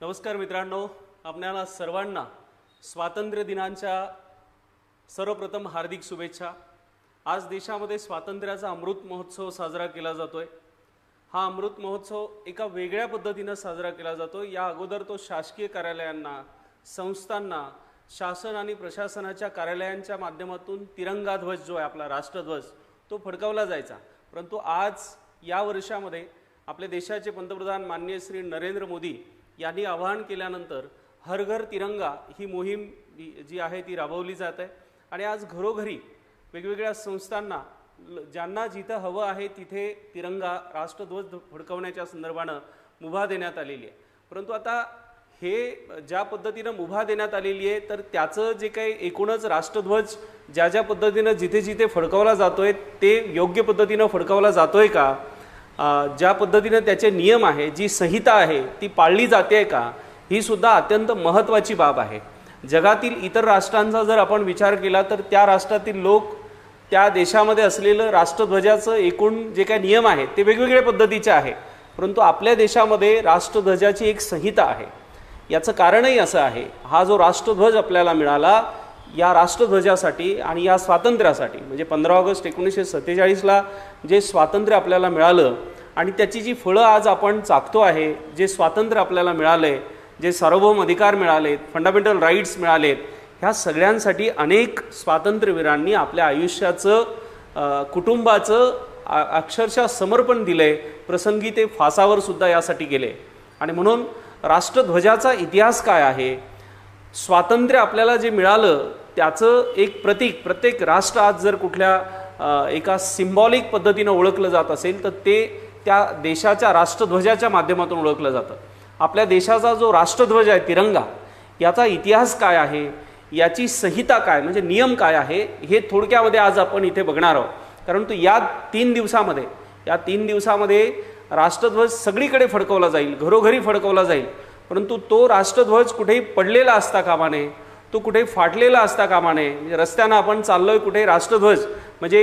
नमस्कार मित्रांनो, आपल्याला सर्वांना स्वातंत्र्य दिनाच्या सर्वप्रथम हार्दिक शुभेच्छा। आज देशामध्ये स्वातंत्र्याचा अमृत महोत्सव साजरा केला जातोय। हा अमृत महोत्सव एका वेगळ्या पद्धतीने साजरा केला जातो। या अगोदर तो शासकीय कार्यालयांना, संस्थांना, शासन आणि प्रशासनाच्या कार्यालयांच्या माध्यमातून तिरंगा ध्वज जो आहे आपला राष्ट्रध्वज तो फडकवला जायचा। परंतु आज या वर्षामध्ये आपले देशाचे पंतप्रधान माननीय श्री नरेंद्र मोदी यांनी आवाहन केल्यानंतर हर घर तिरंगा ही मोहीम जी आहे ती राबवली जात आहे। आणि आज घरोघरी वेगवेगळ्या संस्थांना ज्यांना जिथं हवं आहे तिथे तिरंगा राष्ट्रध्वज फडकवण्याच्या संदर्भानं मुभा देण्यात आलेली आहे। परंतु आता हे ज्या पद्धतीनं मुभा देण्यात आलेली आहे तर त्याचं जे काही एकूणच राष्ट्रध्वज ज्या पद्धतीनं जिथे जिथे फडकवला जातोय ते योग्य पद्धतीनं फडकवला जातोय का, ज्या पद्धतीने त्याचे नियम आहे, जी संहिता आहे ती पाळली जाते का, ही सुद्धा अत्यंत महत्त्वाची बाब आहे। जगातील इतर राष्ट्रांचा जर आपण विचार केला तर त्या राष्ट्रातील लोक त्या देशामध्ये असलेलं राष्ट्रध्वजाचं एकूण जे काही नियम आहेत ते वेगवेगळ्या पद्धतीचे आहे। परंतु आपल्या देशामध्ये राष्ट्रध्वजाची एक संहिता आहे। याचं कारणही असं आहे, हा जो राष्ट्रध्वज आपल्याला मिळाला या राष्ट्रध्वजासाठी आणि या स्वातंत्र्यासाठी, म्हणजे 15 ऑगस्ट 1947ला जे स्वातंत्र्य आपल्याला मिळालं आणि त्याची जी फळं आज आपण चाखतो आहे, जे स्वातंत्र्य आपल्याला मिळाले, जे सार्वभौम अधिकार मिळालेत, फंडामेंटल राईट्स मिळालेत, ह्या सगळ्यांसाठी अनेक स्वातंत्र्यवीरांनी आपल्या आयुष्याचं, कुटुंबाचं अक्षरशः समर्पण दिले। प्रसंगी ते फासावर सुद्धा यासाठी गेले। आणि म्हणून राष्ट्रध्वजाचा इतिहास काय आहे, स्वातंत्र्य आपल्याला जे मिळालं त्याचं एक प्रतीक प्रत्येक राष्ट्र आज जर कुठल्या एका सिम्बॉलिक पद्धतीनं ओळखलं जात असेल तर ते त्या देशाच्या राष्ट्रध्वजाच्या माध्यमातून ओळखलं जातं। आपल्या देशाचा जो राष्ट्रध्वज आहे तिरंगा, याचा इतिहास काय आहे, याची संहिता काय म्हणजे नियम काय आहे, हे थोडक्यामध्ये आज आपण इथे बघणार आहोत। परंतु या 3 दिवसामध्ये राष्ट्रध्वज सगळीकडे फडकवला जाईल, घरोघरी फडकवला जाईल। परंतु तो राष्ट्रध्वज कुठेही पडलेला असता कामा नये, तो कुठे फाटलेला असता कामा नये। म्हणजे रस्त्यानं आपण चाललोय कुठे राष्ट्रध्वज, म्हणजे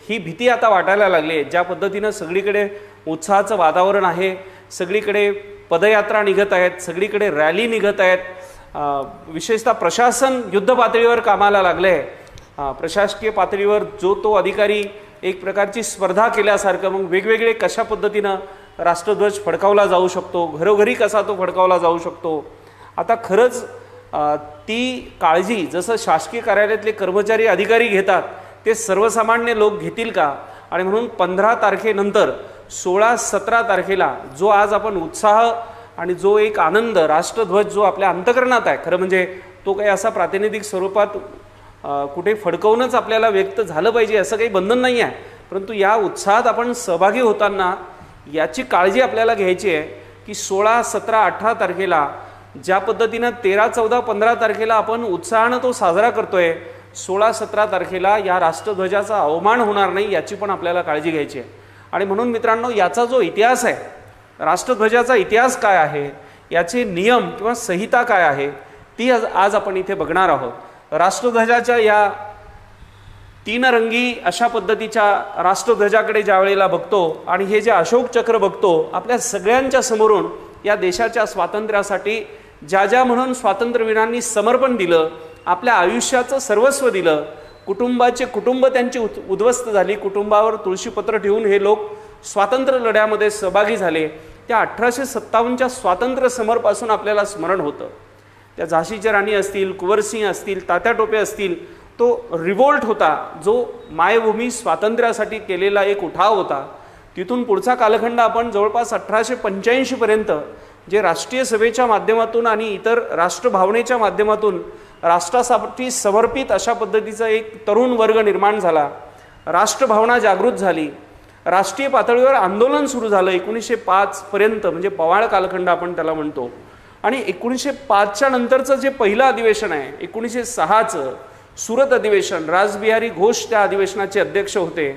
ही भीती आता वाटायला लागली आहे। ज्या पद्धतीनं सगळीकडे उत्साहाचं वातावरण आहे, सगळीकडे पदयात्रा निघत आहेत, सगळीकडे रॅली निघत आहेत, विशेषतः प्रशासन युद्ध पातळीवर कामाला लागले आहे। प्रशासकीय पातळीवर जो तो अधिकारी एक प्रकारची स्पर्धा केल्यासारखं मग वेगवेगळे कशा पद्धतीनं राष्ट्रध्वज फडकावला जाऊ शकतो, घरोघरी कसा तो फडकावला जाऊ शकतो। आता खरंच ती काळजी जसं शासकीय कार्यालयातले कर्मचारी अधिकारी घेतात ते सर्वसामान्य लोक घेतील का। आणि म्हणून 15 तारखेनंतर 16-17 तारखेला जो आज आपण उत्साह आणि जो एक आनंद राष्ट्रध्वज जो आपल्या अंतःकरणात आहे, खरं म्हणजे तो काही असा प्रातिनिधिक स्वरूपात कुठे फडकवूनच आपल्याला व्यक्त झालं पाहिजे असं काही बंधन नाही आहे। परंतु या उत्साहात आपण सहभागी होताना याची काळजी आपल्याला घ्यायची आहे की 16, 17, 18 तारखेला ज्या पद्धतीनं 13, 14, 15 तारखेला आपण उत्साहानं तो साजरा करतोय, 16, 17 तारखेला या राष्ट्रध्वजाचा अवमान होणार नाही याची पण आपल्याला काळजी घ्यायची आहे। आणि म्हणून मित्रांनो, याचा जो इतिहास आहे, राष्ट्रध्वजाचा इतिहास काय आहे, याचे नियम किंवा संहिता काय आहे, ती आज आपण इथे बघणार आहोत। राष्ट्रध्वजाच्या या 3 रंगी अशा पद्धतीच्या राष्ट्रध्वजाकडे ज्या वेळेला बघतो आणि हे जे अशोक चक्र बघतो, आपल्या सगळ्यांच्या समोरून या देशाच्या स्वातंत्र्यासाठी ज्या म्हणून स्वातंत्र्यवीरांनी समर्पण दिलं, आपल्या आयुष्याचं सर्वस्व दिलं, कुटुंब त्यांची उद्ध्वस्त झाली, कुटुंबावर तुळशीपत्र ठेवून हे लोक स्वातंत्र्य लढ्यामध्ये सहभागी झाले, त्या 1857च्या स्वातंत्र्य समरपासून आपल्याला स्मरण होतं। त्या झाशीच्या राणी असतील, कुंवरसिंह असतील, तात्या टोपे असतील, तो रिव्होल्ट होता जो मायभूमी स्वातंत्र्यासाठी केलेला एक उठाव होता। तिथून पुढचा कालखंड आपण जवळपास 1885 पर्यंत जे राष्ट्रीय सभेच्या माध्यमातून आणि इतर राष्ट्रभावनेच्या माध्यमातून राष्ट्रासाठी समर्पित अशा पद्धतीचा एक तरुण वर्ग निर्माण झाला, राष्ट्रभावना जागृत झाली, राष्ट्रीय पातळीवर आंदोलन सुरू झालं 1905 पर्यंत, म्हणजे पवाळ कालखंड आपण त्याला म्हणतो। आणि 1905च्या नंतरचं जे पहिलं अधिवेशन आहे 1906चं सुरत अधिवेशन, रासबिहारी घोष त्या अधिवेशनाचे अध्यक्ष होते।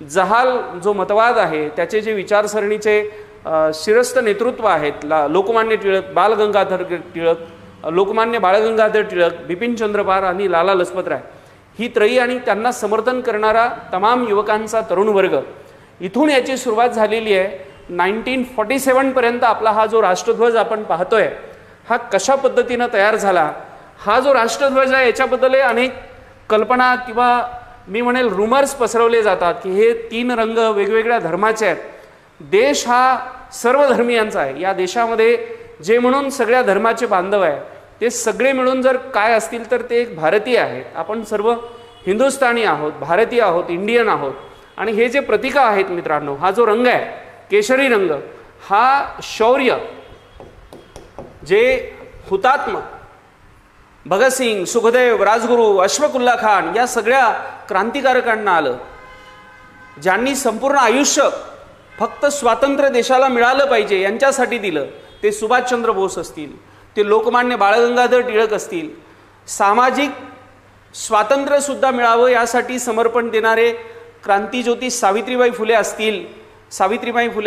जहाल जो मतवाद आहे त्याचे जे विचारसरणीचे शिरस्त नेतृत्व आहेत, लोकमान्य टिळक, बालगंगाधर टिळक, लोकमान्य बाळगंगाधर टिळक, बिपिनचंद्र पाल आणि लाला लजपतराय, ही त्रयी आणि त्यांना समर्थन करणारा तमाम युवकांचा तरुण वर्ग, इथून याची सुरुवात झालेली आहे। 1947 पर्यंत आपला हा जो राष्ट्रध्वज आपण पाहतोय हा कशा पद्धतीनं तयार झाला, हा जो राष्ट्रध्वज आहे याच्याबद्दल अनेक कल्पना किंवा मी म्हणेल रुमर्स पसरवले जातात की हे 3 रंग वेगवेगळ्या धर्माचे आहेत. देश हा सर्व धर्मियांचा आहे. या देशामध्ये जे म्हणून सगळ्या धर्माचे बांधव आहे ते सगळे मिळून जर काय असतील तर ते एक भारतीय आहेत. आपण सर्व हिंदुस्थानी आहोत, भारतीय आहोत, इंडियन आहोत. आणि हे जे प्रतीक आहेत मित्रांनो, हा जो रंग आहे केशरी रंग, हा शौर्य, जे हुतात्मा भगतसिंग, सुखदेव, राजगुरू, अशफाकुल्ला खान या सगळ्या क्रांतिकारकांना आलं, ज्यांनी संपूर्ण आयुष्य फक्त स्वातंत्र्य देशाला मिळालं पाहिजे यांच्यासाठी दिलं. ते सुभाषचंद्र बोस असतील, ते लोकमान्य बाळ गंगाधर टिळक असतील, सामाजिक स्वातंत्र्यसुद्धा मिळावं यासाठी समर्पण देणारे क्रांतिज्योती सावित्रीबाई फुले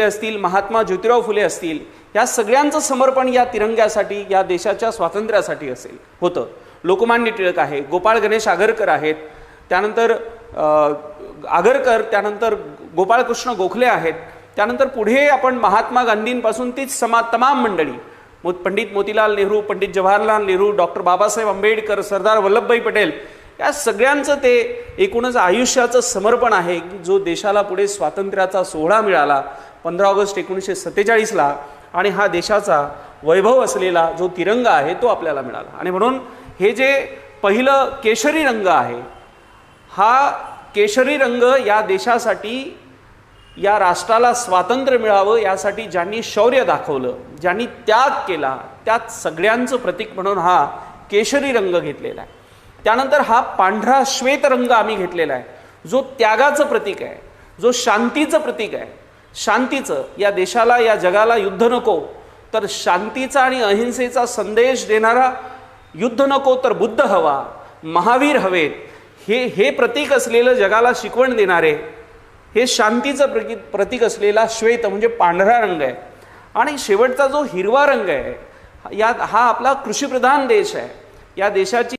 असतील, महात्मा ज्योतिराव फुले असतील, या सगळ्यांचं समर्पण या तिरंग्यासाठी, या देशाच्या स्वातंत्र्यासाठी होतं. लोकमान्य टिळक आहे, गोपाळ गणेश आगरकर आहेत, त्यानंतर आगरकर, त्यानंतर गोपाळकृष्ण गोखले आहेत, त्यानंतर पुढे आपण महात्मा गांधींपासून तीच तमाम मंडळी, पंडित मोतीलाल नेहरू, पंडित जवाहरलाल नेहरू, डॉक्टर बाबासाहेब आंबेडकर, सरदार वल्लभभाई पटेल, या सगळ्यांचं ते एकूणच आयुष्याचं समर्पण आहे की जो देशाला पुढे स्वातंत्र्याचा सोहळा मिळाला 15 ऑगस्ट 1947ला, आणि हा देशाचा वैभव असलेला जो तिरंगा आहे तो आपल्याला मिळाला. आणि म्हणून हे जे पहिलं केशरी रंग आहे, हा केशरी रंग या देशासाठी, या राष्ट्राला स्वातंत्र्य मिळावं यासाठी ज्यांनी शौर्य दाखवलं, ज्यांनी त्याग केला, त्यात सगळ्यांचं प्रतीक म्हणून हा केशरी रंग घेतलेला आहे. त्यानंतर हा पांढरा श्वेत रंग आम्ही घेतलेला आहे, जो त्यागाचं प्रतीक आहे, जो शांतीचं प्रतीक आहे. शांतीचं, या देशाला, या जगाला युद्ध नको तर शांतीचा आणि अहिंसेचा संदेश देणारा, युद्ध नको तर बुद्ध हवा, महावीर हवेत, हे प्रतीक असलेलं, जगाला शिकवण देणारे, हे शांतीचं प्रतीक असलेला श्वेत म्हणजे पांढरा रंग आहे. आणि शेवटचा जो हिरवा रंग आहे, हा आपला कृषीप्रधान देश आहे. या देशाची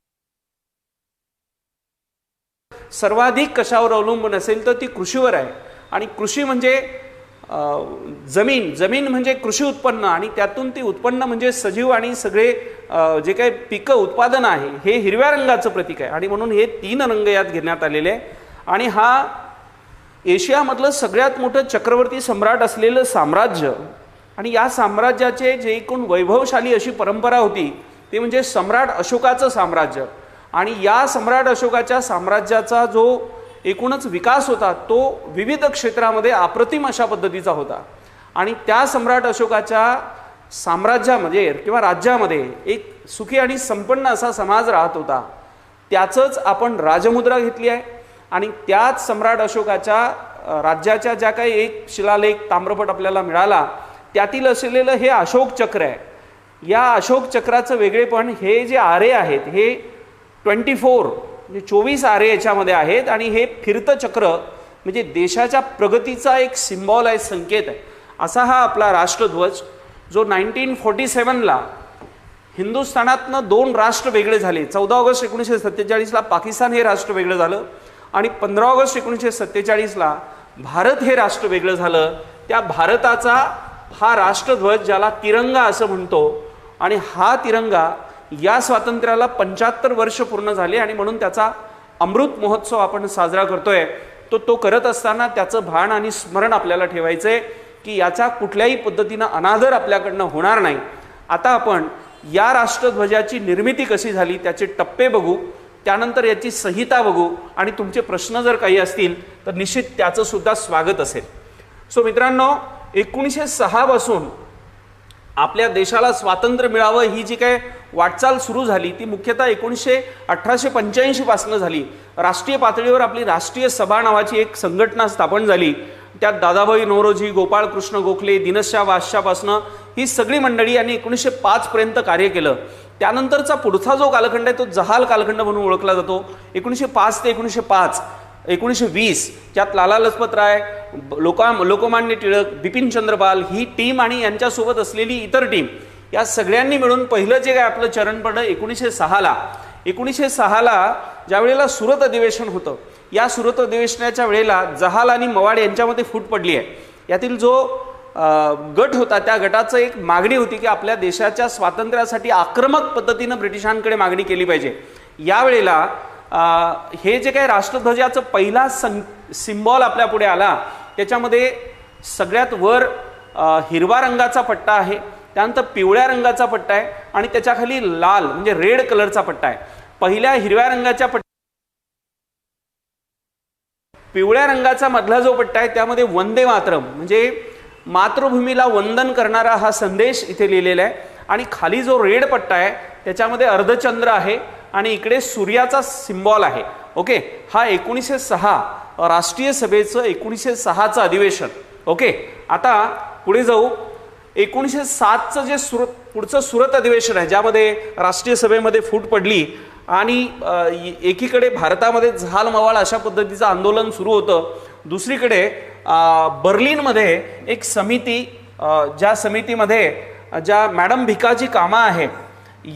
सर्वाधिक कशावर अवलंबून असेल तर ती कृषीवर आहे. आणि कृषी म्हणजे जमीन म्हणजे कृषी उत्पन्न, आणि त्यातून ती उत्पन्न म्हणजे सजीव आणि सगळे जे काही पिकं उत्पादन आहे हे हिरव्या रंगाचं प्रतीक आहे. आणि म्हणून हे 3 रंग यात घेण्यात आलेले आहे. आणि हा एशियामधलं सगळ्यात मोठं चक्रवर्ती सम्राट असलेलं साम्राज्य, आणि या साम्राज्याचे जे एकूण वैभवशाली अशी परंपरा होती ते म्हणजे सम्राट अशोकाचं साम्राज्य. आणि या सम्राट अशोकाच्या साम्राज्याचा जो एकूणच विकास होता तो विविध क्षेत्रामध्ये अप्रतिम अशा पद्धतीचा होता. आणि त्या सम्राट अशोकाच्या साम्राज्यामध्ये किंवा राज्यामध्ये एक सुखी आणि संपन्न असा समाज राहत होता. त्याचंच आपण राजमुद्रा घेतली आहे. आणि त्याच सम्राट अशोकाच्या राज्याच्या ज्या काही एक शिलालेख, ताम्रपट आपल्याला मिळाला, त्यातील असलेलं हे अशोक चक्र आहे. या अशोक चक्राचं वेगळेपण, हे जे आरे आहेत हे 24 आरे याच्यामध्ये आहेत. आणि हे फिरतं चक्र म्हणजे देशाच्या प्रगतीचा एक सिम्बॉल आहे, संकेत आहे. असा हा आपला राष्ट्रध्वज, जो 1947ला हिंदुस्थानातनं 2 राष्ट्र वेगळे झाले. 14 ऑगस्ट 1947ला पाकिस्तान हे राष्ट्र वेगळं झालं, आणि 15 ऑगस्ट 1947ला भारत हे राष्ट्र वेगळं झालं. त्या भारताचा हा राष्ट्रध्वज, ज्याला तिरंगा असं म्हणतो, आणि हा तिरंगा, या स्वातंत्र्याला 75 वर्ष पूर्ण झाले. आणि म्हणून त्याचा अमृत महोत्सव आपण साजरा करतोय. तो करत असताना त्याचं भान आणि स्मरण आपल्याला ठेवायचंय की याचा कुठल्याही पद्धतीनं अनादर आपल्याकडनं होणार नाही. आता आपण या राष्ट्रध्वजाची निर्मिती कशी झाली त्याचे टप्पे बघू, त्यानंतर याची संहिता बघू, आणि तुमचे प्रश्न जर काही असतील तर निश्चित त्याचं सुद्धा स्वागत असेल. सो मित्रांनो, 1906 पासून आपल्या देशाला स्वातंत्र्य मिळावं ही जी काय वाटचाल सुरू झाली ती मुख्यतः 1885 पासून झाली. राष्ट्रीय पातळीवर आपली राष्ट्रीय सभा नावाची एक संघटना स्थापन झाली. त्यात दादाभाई नौरोजी, गोपाळकृष्ण गोखले, दिनशा बादशाहपासून ही सगळी मंडळी यांनी 1905 पर्यंत कार्य केलं. त्यानंतरचा पुढचा जो कालखंड आहे तो जहाल कालखंड म्हणून ओळखला जातो. 1905 ते 1905, 1920 त्यात लाला लजपत राय, लोकमान्य टिळक, बिपिनचंद्र पाल ही टीम आणि यांच्यासोबत असलेली इतर टीम, या सगळ्यांनी मिळून पहिलं जे काय आपलं चरण पडलं 1906ला ज्या वेळेला सुरत अधिवेशन होतं, या सुरत अधिवेशनाच्या वेळेला जहाल आणि मवाड यांच्यामध्ये फूट पडली आहे. यातील जो गट होता, त्या गटाचं एक मागणी होती की आपल्या देशाच्या स्वातंत्र्यासाठी आक्रमक पद्धतीनं ब्रिटिशांकडे मागणी केली पाहिजे. यावेळेला हे जे काही राष्ट्रध्वजाचं पहिला सिम्बॉल आपल्या पुढे आला, त्याच्यामध्ये सगळ्यात वर हिरवा रंगाचा पट्टा आहे, त्यानंतर पिवळ्या रंगाचा पट्टा आहे आणि त्याच्याखाली लाल म्हणजे रेड कलरचा पट्टा आहे. पहिल्या हिरव्या रंगाच्या पिवळ्या रंगाचा मधला जो पट्टा आहे त्यामध्ये वंदे मातरम म्हणजे मातृभूमीला वंदन करणारा हा संदेश इथे लिहिलेला आहे. आणि खाली जो रेड पट्टा आहे त्याच्यामध्ये अर्धचंद्र आहे आणि इकडे सूर्याचा सिम्बॉल आहे. ओके, हा 1906 राष्ट्रीय सभेचं 1906चं अधिवेशन. ओके, आता पुढे जाऊ. 1907चं जे पुढचं सुरत अधिवेशन आहे, ज्यामध्ये राष्ट्रीय सभेमध्ये फूट पडली आणि एकीकडे भारतामध्ये झाल मवाळ अशा पद्धतीचं आंदोलन सुरू होतं, दुसरीकडे बर्लिनमध्ये एक समिती, ज्या समितीमध्ये ज्या मॅडम भिकाजी कामा आहे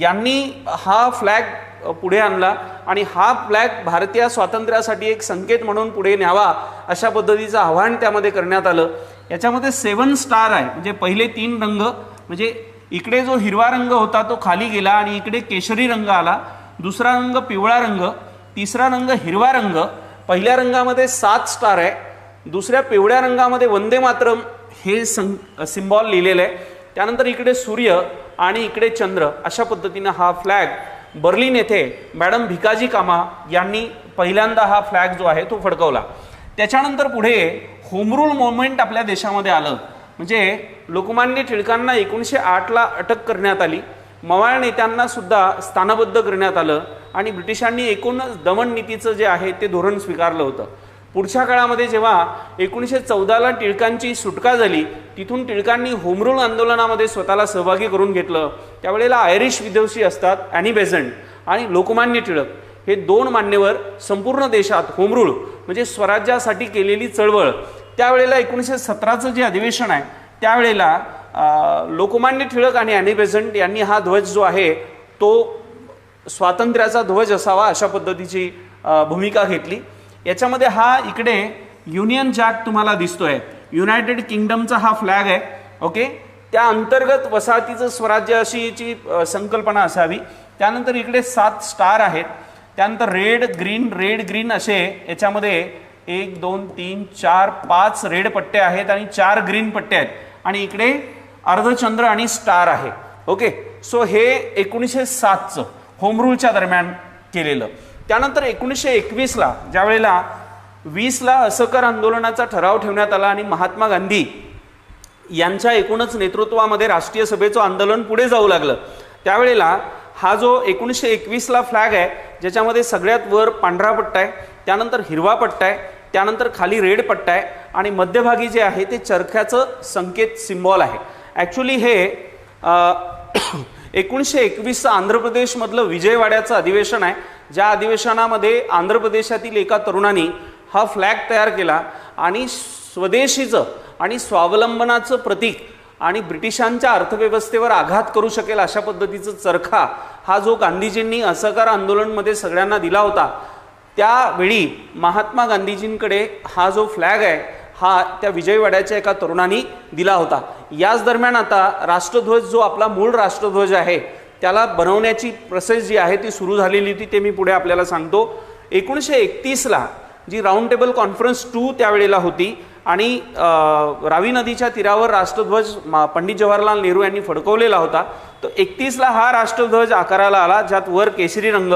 यांनी हा फ्लॅग पुढे आणला आणि हा फ्लॅग भारतीय स्वातंत्र्यासाठी एक संकेत म्हणून पुढे न्यावा अशा पद्धतीचं आव्हान त्यामध्ये करण्यात आलं. याच्यामध्ये 7 स्टार आहे, म्हणजे पहिले 3 रंग, म्हणजे इकडे जो हिरवा रंग होता तो खाली गेला आणि इकडे केशरी रंग आला, दुसरा रंग पिवळा रंग, तिसरा रंग हिरवा रंग. पहिल्या रंगामध्ये 7 स्टार आहे, दुसऱ्या पिवळ्या रंगामध्ये वंदे मातरम हे सिम्बॉल लिहिलेलं आहे, त्यानंतर इकडे सूर्य आणि इकडे चंद्र. अशा पद्धतीनं हा फ्लॅग बर्लिन येथे मॅडम भिकाजी कामा यांनी पहिल्यांदा हा फ्लॅग जो आहे तो फडकवला. त्याच्यानंतर पुढे होम रूल मुवमेंट आपल्या देशामध्ये आलं, म्हणजे लोकमान्य टिळकांना 1908ला अटक करण्यात आली, मवाळ नेत्यांना सुद्धा स्थानबद्ध करण्यात आलं आणि ब्रिटिशांनी एकूणच दमन नीतीचं जे आहे ते धोरण स्वीकारलं होतं. पुढच्या काळामध्ये जेव्हा 1914ला टिळकांची सुटका झाली, तिथून टिळकांनी होम रूल आंदोलनामध्ये स्वतःला सहभागी करून घेतलं. त्यावेळेला आयरिश विद्वेषी असतात ॲनी बेझंट आणि लोकमान्य टिळक हे 2 मान्यवर संपूर्ण देशात होम रूल म्हणजे स्वराज्यासाठी केलेली चळवळ. त्यावेळेला 1917चं जे अधिवेशन आहे त्यावेळेला लोकमान्य टिळक आणि ॲनी बेझंट यांनी हा ध्वज जो आहे तो स्वातंत्र्याचा ध्वज असावा अशा पद्धतीची भूमिका घेतली. याच्यामध्ये हा इकडे युनियन जॅक तुम्हाला दिसतोय, युनायटेड किंगडमचा हा फ्लॅग आहे. ओके, त्या अंतर्गत वसाहतीचं स्वराज्य अशीची संकल्पना असावी. त्यानंतर इकडे 7 स्टार आहेत, त्यानंतर रेड ग्रीन असे याच्यामध्ये 1 2 3 4 5 रेड पट्टे आहेत आणि 4 ग्रीन पट्टे आहेत आणि इकडे अर्धचंद्र आणि स्टार आहे. ओके, सो हे 1907चं होम रूलच्या दरम्यान केलेलं. त्यानंतर 1921ला ज्या वेळेला 20ला असहकार आंदोलनाचा ठराव ठेवण्यात आला आणि महात्मा गांधी यांच्या एकूणच नेतृत्वामध्ये राष्ट्रीय सभेचं आंदोलन पुढे जाऊ लागलं, त्यावेळेला हा जो 1921ला फ्लॅग आहे ज्याच्यामध्ये सगळ्यात वर पांढरा पट्टा आहे, त्यानंतर हिरवा पट्टा आहे, त्यानंतर खाली रेड पट्टा आहे आणि मध्यभागी जे आहे ते चरख्याचं संकेत सिम्बॉल आहे. ॲक्च्युली हे 1921चं आंध्र प्रदेशमधलं विजयवाड्याचं अधिवेशन आहे, ज्या अधिवेशनामध्ये आंध्र प्रदेशातील एका तरुणाने हा फ्लॅग तयार केला आणि स्वदेशीचं आणि स्वावलंबनाचं प्रतीक आणि ब्रिटिशांच्या अर्थव्यवस्थेवर आघात करू शकेल अशा पद्धतीचं चरखा हा जो गांधीजींनी असहकार आंदोलनमध्ये सगळ्यांना दिला होता, त्यावेळी महात्मा गांधीजींकडे हा जो फ्लॅग आहे हा त्या विजयवाड्याच्या एका तरुणाने दिला होता. याच दरम्यान आता राष्ट्रध्वज जो आपला मूळ राष्ट्रध्वज आहे त्याला बनवण्याची प्रोसेस जी आहे ती सुरू झालेली होती, ते मी पुढे आपल्याला सांगतो. 1931ला जी राऊंड टेबल कॉन्फरन्स 2 त्यावेळेला होती आणि रावी नदीच्या तीरावर राष्ट्रध्वज पंडित जवाहरलाल नेहरू यांनी फडकवलेला होता. तो 31ला हा राष्ट्रध्वज आकाराला आला, ज्यात वर केशरी रंग,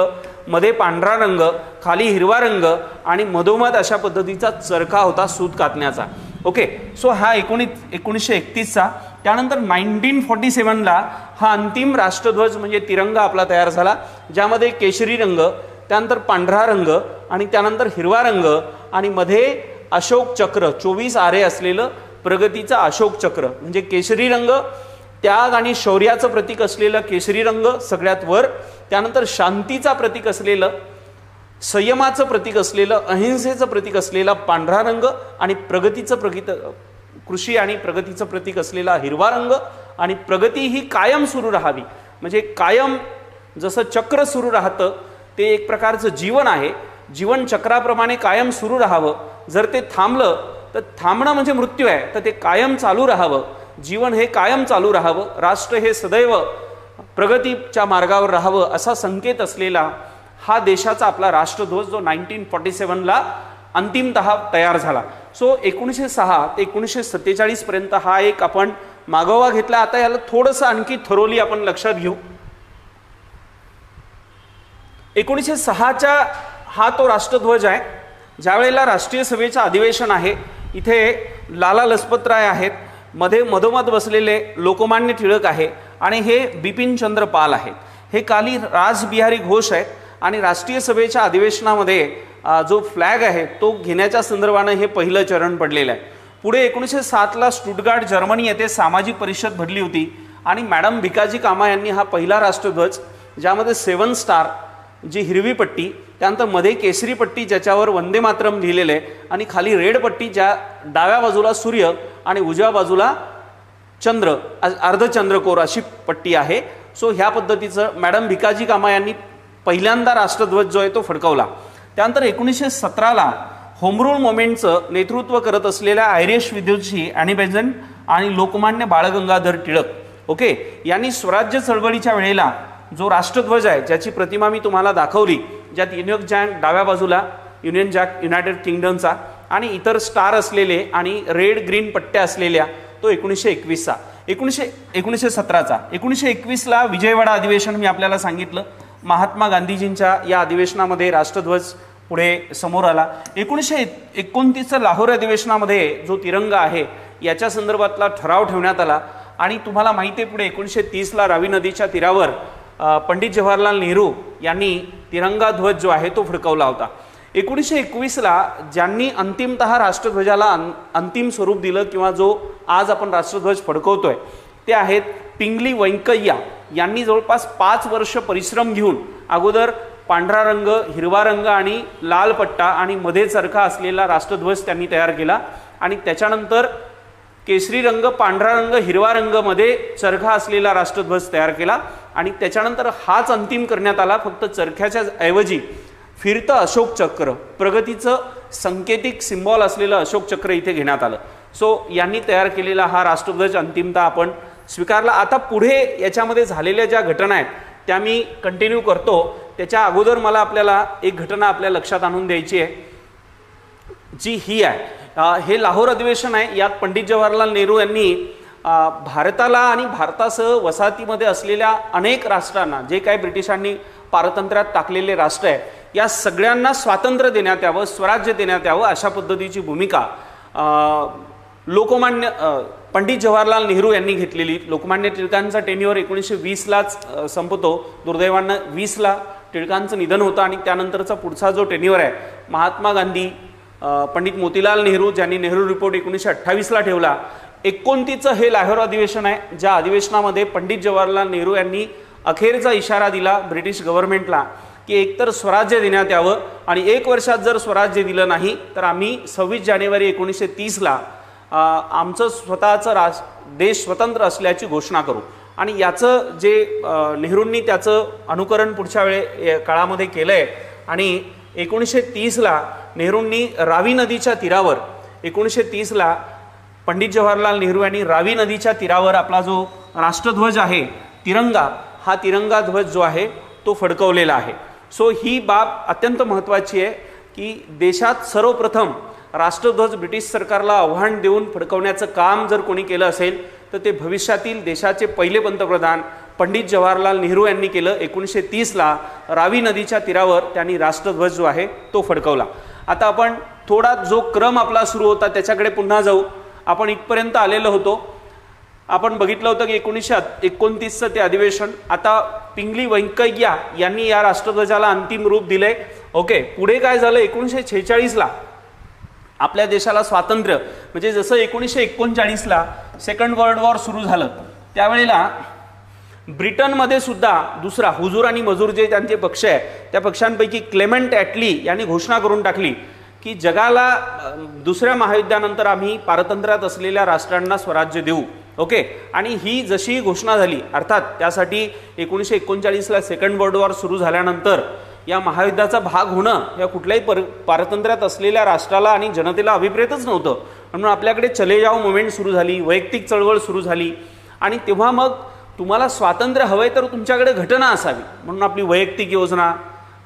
मध्ये पांढरा रंग, खाली हिरवा रंग आणि मधोमध अशा पद्धतीचा चरखा होता सूत कातण्याचा. ओके, सो हा 1931चा. त्यानंतर 1947ला हा अंतिम राष्ट्रध्वज म्हणजे तिरंगा आपला तयार झाला, ज्यामध्ये केशरी रंग, त्यानंतर पांढरा रंग आणि त्यानंतर हिरवा रंग आणि मध्ये अशोक चक्र 24 आरे असलेलं प्रगतीचा अशोक चक्र म्हणजे केशरी रंग, त्याग आणि शौर्याचं प्रतीक असलेलं केशरी रंग सगळ्यात वर, त्यानंतर शांतीचा प्रतीक असलेलं, संयमाचं प्रतीक असलेलं, अहिंसेचं प्रतीक असलेला पांढरा रंग आणि प्रगतीचं कृषी आणि प्रगतीचं प्रतीक असलेला हिरवा रंग आणि प्रगती ही कायम सुरू राहावी म्हणजे कायम जसं चक्र सुरू राहतं ते एक प्रकारचं जीवन आहे, जीवन चक्राप्रमाणे कायम सुरू राहावं. जर ते थांबलं तर थांबणं म्हणजे मृत्यू आहे, तर ते कायम चालू राहावं, जीवन हे कायम चालू राहावं, राष्ट्र हे सदैव प्रगतीच्या मार्गावर राहावं असा संकेत असलेला हा देशाचा आपला राष्ट्रध्वज जो 1947ला अंतिमतः तयार झाला. सो 1906 ते 1947 पर्यंत हा एक आपण मागोवा घेतला. आता याला थोडंसं आणखी थरोली आपण लक्षात घेऊ. 1906चा हा तो राष्ट्रध्वज आहे. ज्या वेळेला राष्ट्रीय सभेचं अधिवेशन आहे, इथे लाला लजपत राय आहेत, मध्ये मधोमध बसलेले लोकमान्य टिळक आहे आणि हे बिपिन चंद्र पाल आहेत. हे खाली रासबिहारी घोष आहेत आणि राष्ट्रीय सभेच्या अधिवेशनामध्ये जो फ्लॅग आहे तो घेण्याच्या संदर्भानं हे पहिलं चरण पडलेलं आहे. पुढे 1907ला स्टुटगार्ट जर्मनी येथे सामाजिक परिषद भरली होती आणि मॅडम भिकाजी कामा यांनी हा पहिला राष्ट्रध्वज, ज्यामध्ये 7 स्टार जी हिरवी पट्टी, त्यानंतर मध्ये केसरी पट्टी ज्याच्यावर वंदे मातरम लिहिलेलं आहे आणि खाली रेड पट्टी, ज्या डाव्या बाजूला सूर्य आणि उजव्या बाजूला चंद्र, अर्धचंद्रकोर अशी पट्टी आहे. सो ह्या पद्धतीचं मॅडम भिकाजी कामा यांनी पहिल्यांदा राष्ट्रध्वज जो आहे तो फडकवला. त्यानंतर 1917ला होम रूल मोमेंटचं नेतृत्व करत असलेल्या आयरिश विद्युतशी ॲनी बेझंट आणि लोकमान्य बाळ गंगाधर टिळक यांनी स्वराज्य चळवळीच्या वेळेला जो राष्ट्रध्वज आहे, ज्याची प्रतिमा मी तुम्हाला दाखवली, ज्यात युनियन जॅक डाव्या बाजूला युनियन जॅक युनायटेड किंगडमचा आणि इतर स्टार असलेले आणि रेड ग्रीन पट्ट्या असलेल्या, तो 1921चा. 1917चा 1921ला विजयवाडा अधिवेशन मी आपल्याला सांगितलं. महात्मा गांधीजींच्या या अधिवेशनामध्ये राष्ट्रध्वज पुढे समोर आला. 1929चं लाहोर अधिवेशनामध्ये जो तिरंगा आहे याच्या संदर्भातला ठराव ठेवण्यात आला आणि तुम्हाला माहिती आहे पुढे 1930ला रावी नदीच्या तीरावर पंडित जवाहरलाल नेहरू यांनी तिरंगा ध्वज जो आहे तो फडकवला होता. 1921ला ज्यांनी अंतिमतः राष्ट्रध्वजाला अंतिम स्वरूप दिलं किंवा जो आज आपण राष्ट्रध्वज फडकवतोय ते आहेत पिंगली व्यंकय्या यांनी. जवळपास 5 वर्ष परिश्रम घेऊन अगोदर पांढरा रंग, हिरवा रंग आणि लाल पट्टा आणि मध्ये चरखा असलेला राष्ट्रध्वज त्यांनी तयार केला आणि त्याच्यानंतर केसरी रंग, पांढरा रंग, हिरवा रंग मध्ये चरखा असलेला राष्ट्रध्वज तयार केला आणि त्याच्यानंतर हाच अंतिम करण्यात आला. फक्त चरख्याच्या ऐवजी फिरतं अशोक चक्र, प्रगतीचं सांकेतिक सिम्बॉल असलेलं अशोक चक्र इथे घेण्यात आलं. सो यांनी तयार केलेला हा राष्ट्रध्वज अंतिमतः आपण स्वीकारला. आता पुढे याच्यामध्ये झालेल्या ज्या घटना आहेत त्या मी कंटिन्यू करतो. त्याच्या अगोदर मला आपल्याला एक घटना आपल्या लक्षात आणून द्यायची आहे, जी ही आहे. हे लाहोर अधिवेशन आहे. यात पंडित जवाहरलाल नेहरू यांनी भारताला आणि भारतासह वसाहतीमध्ये असलेल्या अनेक राष्ट्रांना, जे काही ब्रिटिशांनी पारतंत्र्यात टाकलेले राष्ट्र आहे, या सगळ्यांना स्वातंत्र्य देण्यात यावं, स्वराज्य देण्यात यावं अशा पद्धतीची भूमिका लोकमान्य पंडित जवाहरलाल नेहरू यांनी घेतलेली. लोकमान्य टिळकांचा टेन्युअर 1920लाच संपतो. दुर्दैवानं 20ला टिळकांचं निधन होतं आणि त्यानंतरचा पुढचा जो टेन्युअर आहे महात्मा गांधी, पंडित मोतीलाल नेहरू, ज्यांनी नेहरू रिपोर्ट 1928ला ठेवला. 29चं हे लाहोर अधिवेशन आहे, ज्या अधिवेशनामध्ये पंडित जवाहरलाल नेहरू यांनी अखेरचा इशारा दिला ब्रिटिश गव्हर्नमेंटला की एकतर स्वराज्य देण्यात यावं आणि 1 वर्षात जर स्वराज्य दिलं नाही तर आम्ही 26 जानेवारी 1930ला आमचं स्वतःचं देश स्वतंत्र असल्याची घोषणा करू. आणि याचं जे नेहरूंनी त्याचं अनुकरण पुढच्या काळामध्ये केलं आहे आणि 1930ला नेहरूंनी रावी नदीच्या तीरावर 1930ला पंडित जवाहरलाल नेहरू यांनी रावी नदीच्या तीरावर आपला जो राष्ट्रध्वज आहे तिरंगा, हा तिरंगा ध्वज जो आहे तो फडकवलेला आहे. सो ही बाब अत्यंत महत्त्वाची आहे की देशात सर्वप्रथम राष्ट्रध्वज ब्रिटिश सरकारला आव्हान देऊन फडकवण्याचं काम जर कोणी केलं असेल तर ते भविष्यातील देशाचे पहिले पंतप्रधान पंडित जवाहरलाल नेहरू यांनी केलं. 1930ला रावी नदीच्या तीरावर त्यांनी राष्ट्रध्वज जो आहे तो फडकवला. आता आपण थोडा जो क्रम आपला सुरू होता त्याच्याकडे पुन्हा जाऊ. आपण इथपर्यंत आलेलो होतो. आपण बघितलं होतं की 1929चं ते अधिवेशन. आता पिंगली व्यंकय्या यांनी या राष्ट्रध्वजाला अंतिम रूप दिले. पुढे काय झालं, 1946ला आपल्या देशाला स्वातंत्र्य, म्हणजे जसं 1939ला सेकंड वर्ल्ड वॉर सुरू झालं त्यावेळेला ब्रिटनमध्ये सुद्धा दुसरा हुजूर आणि मजूर जे त्यांचे पक्ष आहे त्या पक्षांपैकी क्लेमेंट ॲटली यांनी घोषणा करून टाकली की जगाला दुसऱ्या महायुद्धानंतर आम्ही पारतंत्र्यात असलेल्या राष्ट्रांना स्वराज्य देऊ. आणि ही जशी घोषणा झाली, अर्थात त्यासाठी 1939ला सेकंड वर्ल्ड वॉर सुरू झाल्यानंतर या महायुद्धाचा भाग होणं या कुठल्याही पारतंत्र्यात असलेल्या राष्ट्राला आणि जनतेला अभिप्रेतच नव्हतं. म्हणून आपल्याकडे चले जाओ मुवमेंट सुरू झाली, वैयक्तिक चळवळ सुरू झाली. आणि तेव्हा मग तुम्हाला स्वातंत्र्य हवंय तर तुमच्याकडे घटना असावी, म्हणून आपली वैयक्तिक योजना,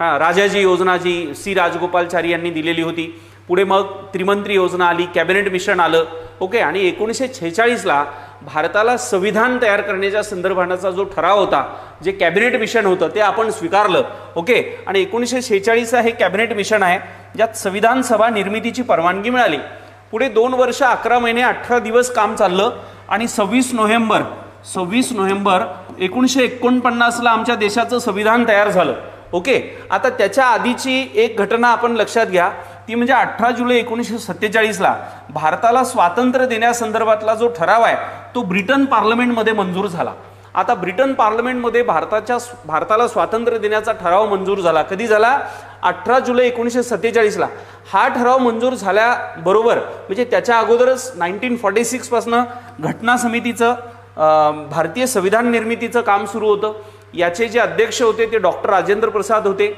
राजाजी योजना जी सी राजगोपालचारी यांनी दिलेली होती. पुढे मग त्रिमंत्री योजना आली, कॅबिनेट मिशन आलं. ओके. आणि 1946ला भारताला संविधान तयार करण्याच्या संदर्भाचा जो ठराव होता, जे कॅबिनेट मिशन होतं, ते आपण स्वीकारलं. ओके. आणि 1946 हे कॅबिनेट मिशन आहे ज्यात संविधान सभा निर्मितीची परवानगी मिळाली. पुढे 2 वर्ष 11 महिने 18 दिवस काम चाललं आणि 26 नोव्हेंबर 1949ला आमच्या देशाचं संविधान तयार झालं. ओके. आता त्याच्या आधीची एक घटना आपण लक्षात घ्या, ती म्हणजे 18 जुलै 1947ला भारताला स्वातंत्र्य देण्यासंदर्भातला जो ठराव आहे तो ब्रिटन पार्लमेंटमध्ये मंजूर झाला. आता ब्रिटन पार्लमेंटमध्ये भारताला स्वातंत्र्य देण्याचा ठराव मंजूर झाला. कधी झाला? 18 जुलै 1947ला. हा ठराव मंजूर झाल्याबरोबर म्हणजे त्याच्या अगोदरच 1946 पासून घटना समितीचं भारतीय संविधान निर्मितीचं काम सुरू होतं. याचे जे अध्यक्ष होते ते डॉक्टर राजेंद्र प्रसाद होते.